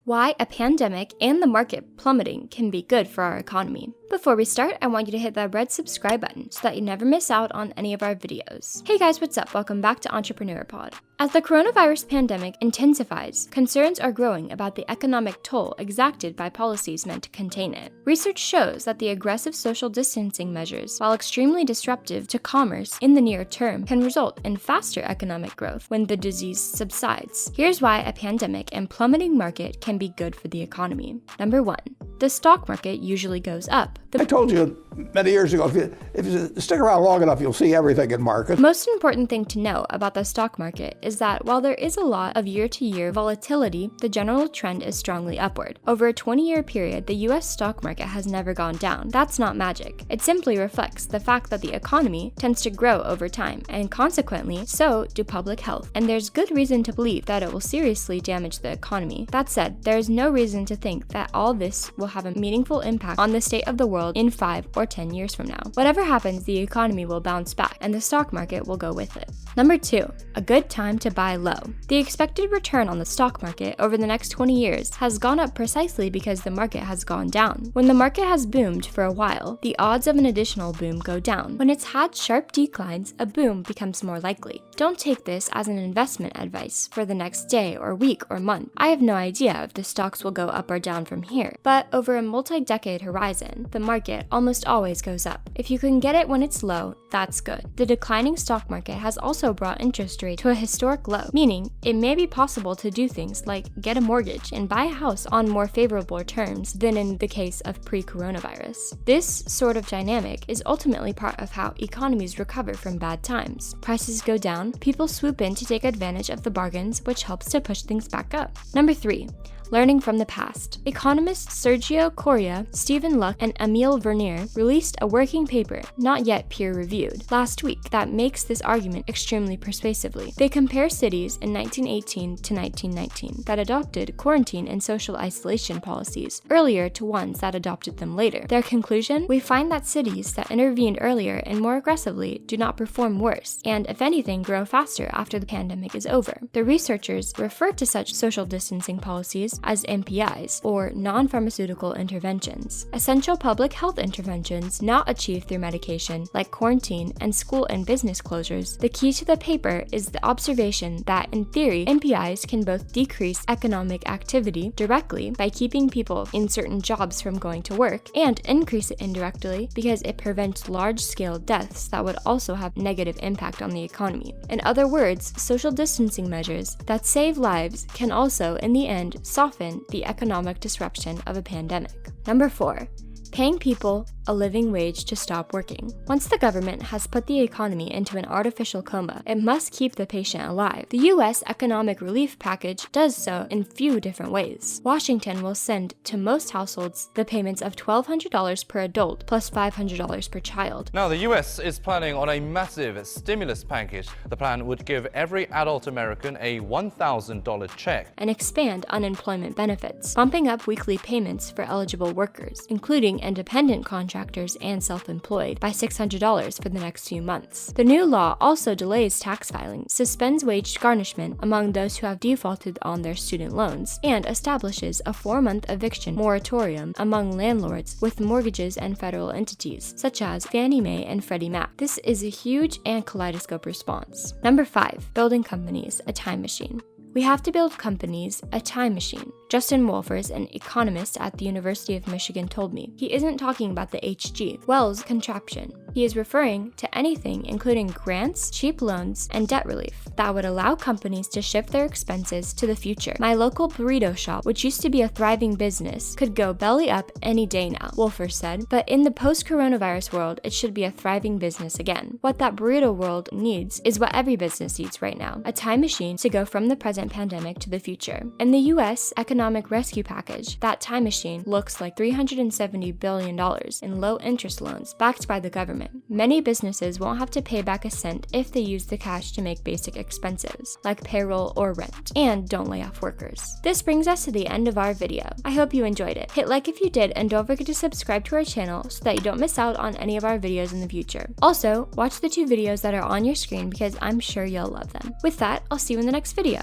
Why a pandemic and the market plummeting can be good for our economy. Before we start, I want you to hit that red subscribe button so that you never miss out on any of our videos. Hey guys, what's up? Welcome back to Entrepreneur Pod. As the coronavirus pandemic intensifies, concerns are growing about the economic toll exacted by policies meant to contain it. Research shows that the aggressive social distancing measures, while extremely disruptive to commerce in the near term, can result in faster economic growth when the disease subsides. Here's why a pandemic and plummeting market can be good for the economy. Number 1. The stock market usually goes up. I told you many years ago, if you stick around long enough, you'll see everything in markets. The most important thing to know about the stock market is that while there is a lot of year-to-year volatility, the general trend is strongly upward. Over a 20-year period, the US stock market has never gone down. That's not magic. It simply reflects the fact that the economy tends to grow over time, and consequently, so do public health. And there's good reason to believe that it will seriously damage the economy. That said, there is no reason to think that all this will have a meaningful impact on the state of the world in 5 or 10 years from now. Whatever happens, the economy will bounce back, and the stock market will go with it. Number 2, a good time to buy low. The expected return on the stock market over the next 20 years has gone up precisely because the market has gone down. When the market has boomed for a while, the odds of an additional boom go down. When it's had sharp declines, a boom becomes more likely. Don't take this as an investment advice for the next day or week or month. I have no idea if the stocks will go up or down from here, but over a multi-decade horizon, the market almost always goes up. If you can get it when it's low, that's good. The declining stock market has also brought interest rates to a historic low, meaning it may be possible to do things like get a mortgage and buy a house on more favorable terms than in the case of pre-coronavirus. This sort of dynamic is ultimately part of how economies recover from bad times. Prices go down, people swoop in to take advantage of the bargains, which helps to push things back up. Number 3. Learning from the past. Economists Sergio Correa, Stephen Luck, and Emile Vernier released a working paper, not yet peer-reviewed, last week that makes this argument extremely persuasively. They compare cities in 1918 to 1919 that adopted quarantine and social isolation policies earlier to ones that adopted them later. Their conclusion? We find that cities that intervened earlier and more aggressively do not perform worse, and if anything, grow faster after the pandemic is over. The researchers refer to such social distancing policies as NPIs, or non-pharmaceutical interventions, essential public health interventions not achieved through medication, like quarantine and school and business closures. The key to the paper is the observation that, in theory, NPIs can both decrease economic activity directly by keeping people in certain jobs from going to work, and increase it indirectly because it prevents large-scale deaths that would also have negative impact on the economy. In other words, social distancing measures that save lives can also, in the end, soften the economic disruption of a pandemic. Number 4. Paying people a living wage to stop working. Once the government has put the economy into an artificial coma, it must keep the patient alive. The U.S. economic relief package does so in few different ways. Washington will send to most households the payments of $1,200 per adult plus $500 per child. Now, the U.S. is planning on a massive stimulus package. The plan would give every adult American a $1,000 check and expand unemployment benefits, bumping up weekly payments for eligible workers, including independent contractors and self-employed, by $600 for the next few months. The new law also delays tax filing, suspends wage garnishment among those who have defaulted on their student loans, and establishes a 4-month eviction moratorium among landlords with mortgages and federal entities, such as Fannie Mae and Freddie Mac. This is a huge and kaleidoscope response. Number 5. Building companies a time machine. We have to build companies a time machine. Justin Wolfers, an economist at the University of Michigan, told me. He isn't talking about the H.G. Wells contraption. He is referring to anything including grants, cheap loans, and debt relief that would allow companies to shift their expenses to the future. My local burrito shop, which used to be a thriving business, could go belly up any day now, Wolfers said, but in the post-coronavirus world, it should be a thriving business again. What that burrito world needs is what every business needs right now, a time machine to go from the present pandemic to the future. In the U.S. economic rescue package, that time machine looks like $370 billion in low-interest loans backed by the government. Many businesses won't have to pay back a cent if they use the cash to make basic expenses, like payroll or rent, and don't lay off workers. This brings us to the end of our video. I hope you enjoyed it. Hit like if you did, and don't forget to subscribe to our channel so that you don't miss out on any of our videos in the future. Also, watch the 2 videos that are on your screen because I'm sure you'll love them. With that, I'll see you in the next video.